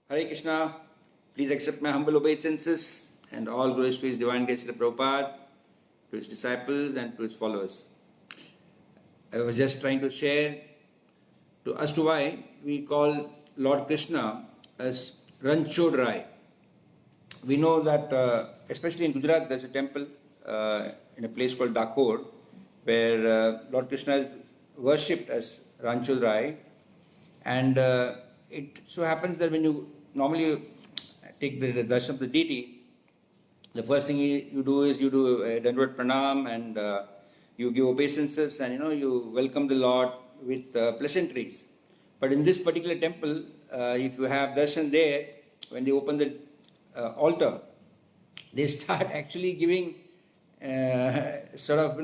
Hare Krishna, please accept my humble obeisances and all glories to His Divine Grace Srila Prabhupada, to His disciples and to His followers. I was just trying to share as to why we call Lord Krishna as Ranchodrai. We know that especially in Gujarat there's a temple in a place called Dakhor where Lord Krishna is worshipped as Ranchodrai, and it so happens that when you normally take the darshan of the deity, the first thing you do is you do a Dandavat Pranam and you give obeisances and you welcome the Lord with pleasantries. But in this particular temple, if you have darshan there, when they open the altar, they start actually giving sort of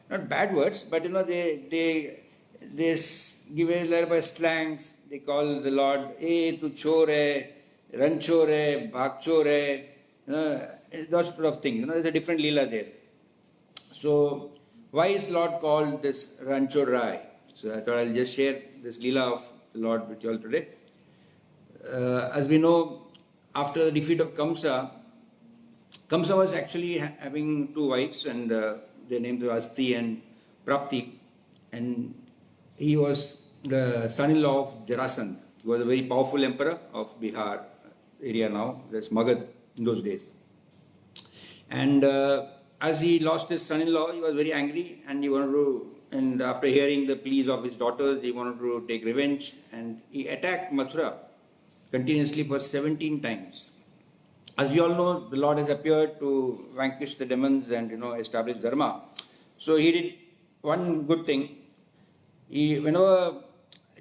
not bad words, but they give a lot of slangs. They call the Lord tu chore, ranchore, bhagchore, those sort of things. There's a different lila there. So why is Lord called this Ranchodrai? So I thought I'll just share this lila of the Lord with you all today. As we know, after the defeat of Kamsa was actually having two wives, and their names were Asti and Prapti, and he was the son-in-law of Jarasandha. He was a very powerful emperor of Bihar area now. That's Magad in those days. And as he lost his son-in-law, he was very angry, and and after hearing the pleas of his daughters, he wanted to take revenge, and he attacked Mathura continuously for 17 times. As we all know, the Lord has appeared to vanquish the demons and establish dharma. So he did one good thing. Whenever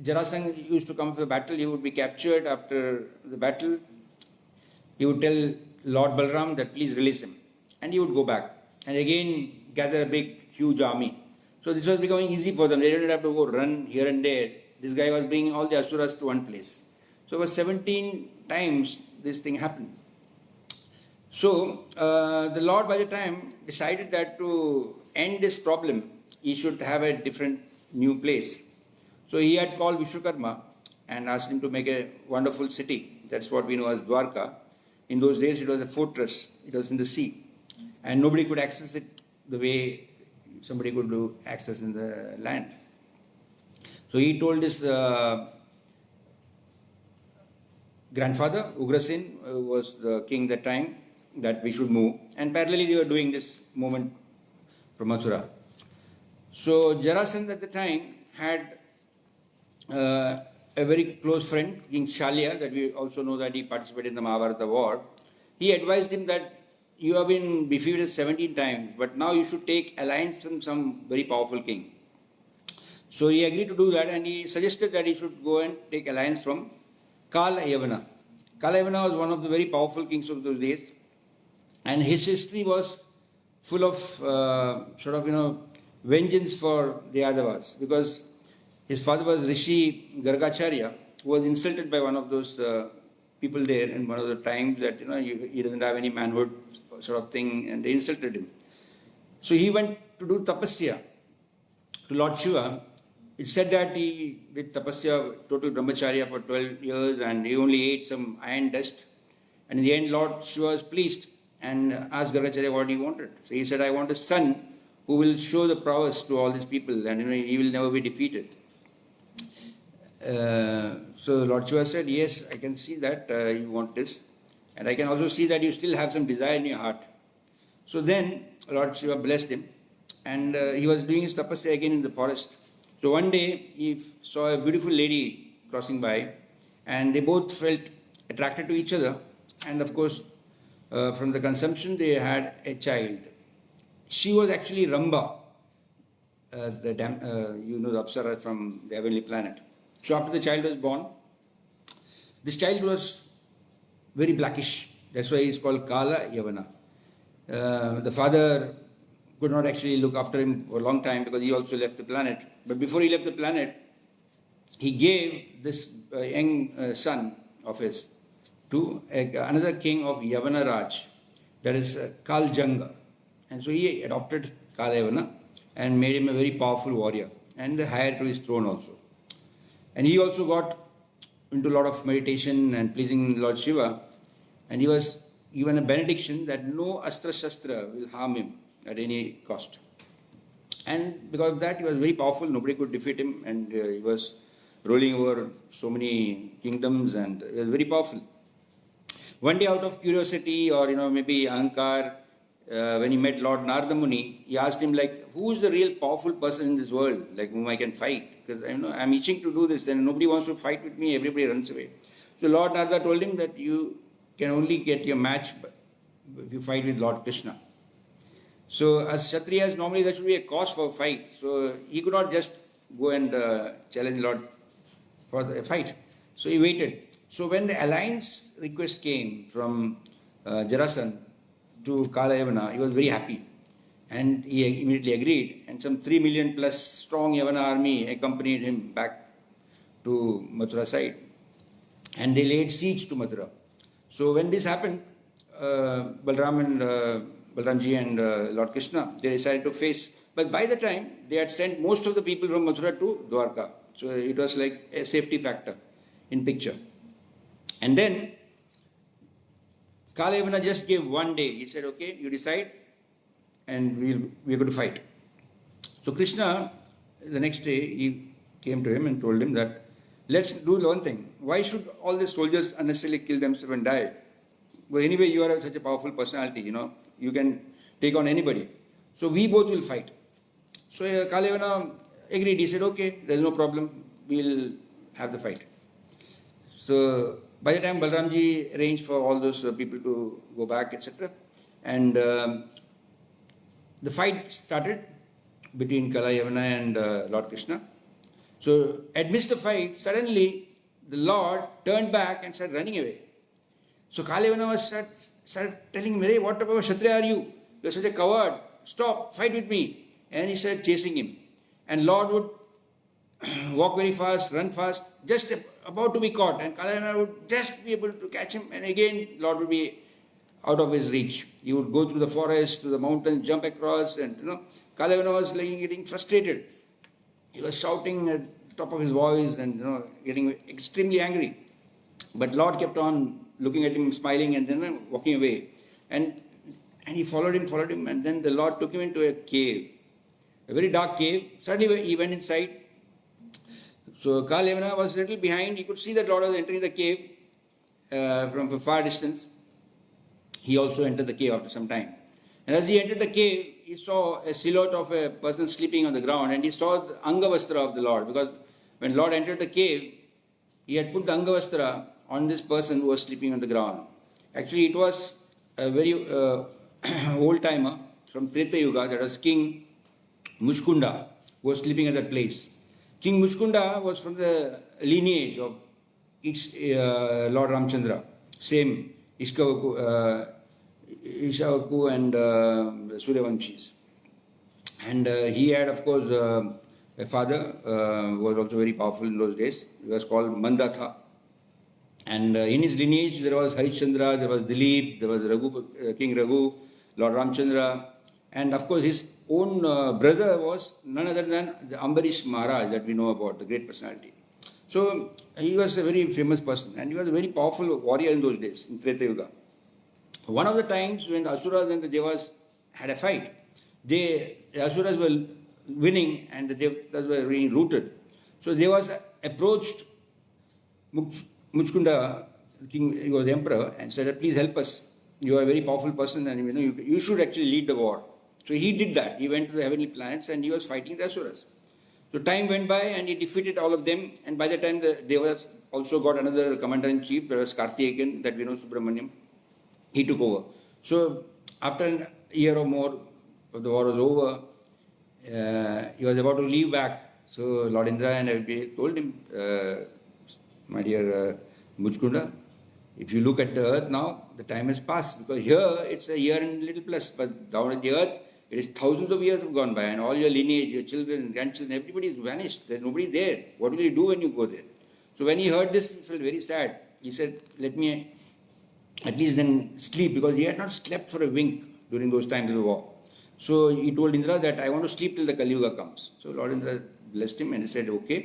Jarasandha used to come for the battle, he would be captured. After the battle, he would tell Lord Balram that please release him, and he would go back and again gather a big, huge army. So this was becoming easy for them. They didn't have to go run here and there. This guy was bringing all the asuras to one place. So over 17 times this thing happened. So the Lord by the time decided that to end this problem, he should have a different new place. So he had called Vishwakarma and asked him to make a wonderful city. That's what we know as Dwarka. In those days it was a fortress. It was in the sea. And nobody could access it the way somebody could do access in the land. So he told his grandfather, Ugrasen, who was the king that time, that we should move. And parallelly they were doing this movement from Mathura. So Jarasandha at the time had a very close friend, King Shalya, that we also know that he participated in the Mahabharata war. He advised him that you have been defeated 17 times, but now you should take alliance from some very powerful king. So he agreed to do that, and he suggested that he should go and take alliance from Kala Yavana. Kala Yavana was one of the very powerful kings of those days, and his history was full of vengeance for the Yadavas, because his father was Rishi Gargacharya, who was insulted by one of those people there in one of the times that he doesn't have any manhood sort of thing, and they insulted him. So he went to do tapasya to Lord Shiva. It said that he did tapasya, total brahmacharya for 12 years, and he only ate some iron dust. And in the end, Lord Shiva was pleased and asked Gargacharya what he wanted. So he said, I want a son who will show the prowess to all these people, and he will never be defeated. So Lord Shiva said, yes, I can see that you want this, and I can also see that you still have some desire in your heart. So then Lord Shiva blessed him, and he was doing his tapasya again in the forest. So one day he saw a beautiful lady crossing by, and they both felt attracted to each other, and of course from the consumption they had a child. She was actually Ramba, the Apsara from the heavenly planet. So after the child was born, this child was very blackish. That's why he's called Kala Yavana. The father could not actually look after him for a long time because he also left the planet. But before he left the planet, he gave this young son of his to another king of Yavana Raj, that is Kaljanga. And so he adopted Kala Yavana and made him a very powerful warrior and the heir to his throne also. And he also got, into a lot of meditation and pleasing Lord Shiva, and he was given a benediction that no astra shastra will harm him at any cost. And because of that, he was very powerful. Nobody could defeat him, and he was ruling over so many kingdoms, and he was very powerful. One day, out of curiosity or maybe ahankar, when he met Lord Narada Muni, he asked him like, "Who is the real powerful person in this world, like whom I can fight? Because I'm itching to do this, and nobody wants to fight with me. Everybody runs away." So Lord Narada told him that you can only get your match if you fight with Lord Krishna. So as Kshatriyas, normally there should be a cause for a fight. So he could not just go and challenge Lord for the fight. So he waited. So when the alliance request came from Jarasandha to Kala-Yavana, he was very happy. And he immediately agreed. And some 3 million plus strong Yavana army accompanied him back to Mathura side. And they laid siege to Mathura. So when this happened, Balramji and Lord Krishna, they decided to face. But by the time, they had sent most of the people from Mathura to Dwarka. So it was like a safety factor in picture. And then Kala-Yavana just gave one day. He said, okay, you decide and we're going to fight. So Krishna, the next day, he came to him and told him that, let's do one thing. Why should all the soldiers unnecessarily kill themselves and die? Well, anyway, you are such a powerful personality, you can take on anybody. So we both will fight. So Kala-Yavana agreed. He said, okay, there's no problem. We'll have the fight. So by the time Balramji arranged for all those people to go back, etc., and the fight started between Kala-Yavana and Lord Krishna. So amidst the fight, suddenly the Lord turned back and started running away. So Kala-Yavana started telling him, "Hey, what about Kshatriya are you? You're such a coward. Stop, fight with me." And he started chasing him. And Lord would walk very fast, run fast, just about to be caught. And Kala-Yavana would just be able to catch him. And again, Lord would be out of his reach. He would go through the forest, to the mountain, jump across. And, Kala-Yavana was getting frustrated. He was shouting at the top of his voice and, getting extremely angry. But Lord kept on looking at him, smiling, and then walking away. And he followed him, and then the Lord took him into a cave, a very dark cave. Suddenly he went inside. So Kala-Yavana was a little behind. He could see that Lord was entering the cave from a far distance. He also entered the cave after some time. And as he entered the cave, he saw a silhouette of a person sleeping on the ground, and he saw the Angavastra of the Lord, because when Lord entered the cave, he had put the Angavastra on this person who was sleeping on the ground. Actually, it was a very old timer from Treta Yuga, that was King Mushkunda, who was sleeping at that place. King Mushkunda was from the lineage of Lord Ramchandra, same Ishavaku and Suryavanshis. And he had, of course, a father who was also very powerful in those days. He was called Mandatha. And in his lineage, there was Harishchandra, there was Dilip, there was King Raghu, Lord Ramchandra. And of course, his own brother was none other than the Ambarish Maharaj that we know about, the great personality. So he was a very famous person, and he was a very powerful warrior in those days, in Treta Yuga. One of the times when the Asuras and the Devas had a fight, the Asuras were winning and the Devas were being routed. So Devas approached Muchkunda, he was the emperor, and said, "Please help us. You are a very powerful person, and you should actually lead the war." So he did that. He went to the heavenly planets and he was fighting the Asuras. So time went by and he defeated all of them. And by the time the Devas also got another commander-in-chief, there was Karthikeyan, that we know, Subramaniam. He took over. So after a year or more, the war was over. He was about to leave back. So Lord Indra and everybody told him, "My dear Muchkunda, if you look at the earth now, the time has passed, because here it's a year and little plus, but down at the earth, it is thousands of years have gone by, and all your lineage, your children, grandchildren, everybody is vanished. There's nobody there. What will you do when you go there?" So when he heard this, he felt very sad. He said, "Let me at least then sleep," because he had not slept for a wink during those times of the war. So he told Indra that, "I want to sleep till the Kali Yuga comes." So Lord Indra blessed him and he said, "Okay,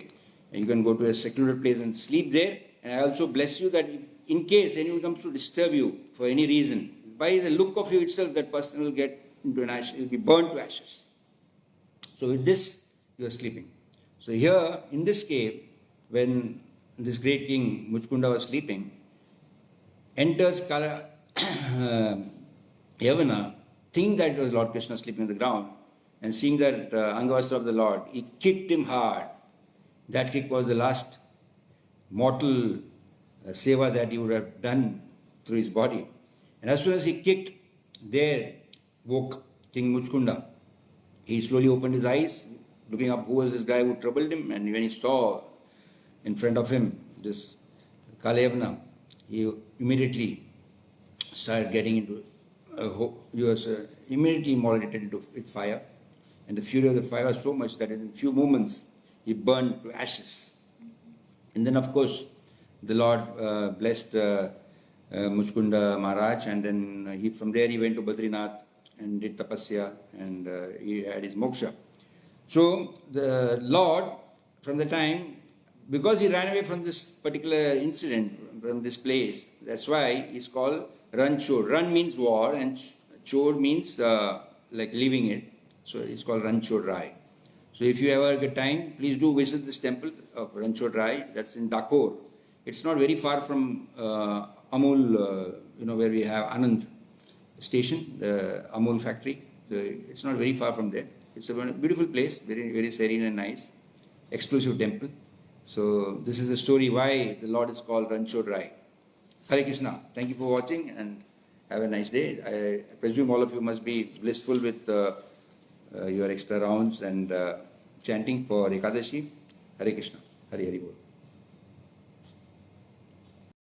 you can go to a secluded place and sleep there. And I also bless you that if in case anyone comes to disturb you for any reason, by the look of you itself, that person will get into an ash, will be burnt to ashes. So with this, you are sleeping. So here, in this cave, when this great king Muchkunda was sleeping, enters Kala Yavana, thinking that it was Lord Krishna sleeping on the ground, and seeing that Angavastra of the Lord, he kicked him hard. That kick was the last mortal seva that he would have done through his body. And as soon as he kicked, there woke King Muchkunda. He slowly opened his eyes, looking up who was this guy who troubled him, and when he saw in front of him this Kalayavana, he immediately started getting into, he was immediately immolated into its fire. And the fury of the fire was so much that in a few moments he burned to ashes. And then, of course, the Lord blessed Muchkunda Maharaj, and then from there he went to Badrinath and did tapasya, and he had his moksha. So the Lord, from the time, because he ran away from this particular incident, from this place, that's why he's called Ranchor. Run means war, and Chor means like leaving it. So it's called Ranchor Rai. So if you ever get time, please do visit this temple of Ranchor Rai. That's in Dakor. It's not very far from Amul, where we have Anand station, the Amul factory. So it's not very far from there. It's a beautiful place, very, very serene and nice, exclusive temple. So this is the story why the Lord is called Ranchor Rai. Hare Krishna. Thank you for watching and have a nice day. I presume all of you must be blissful with your extra rounds and chanting for Ekadashi. Hare Krishna. Hare Hari Bol.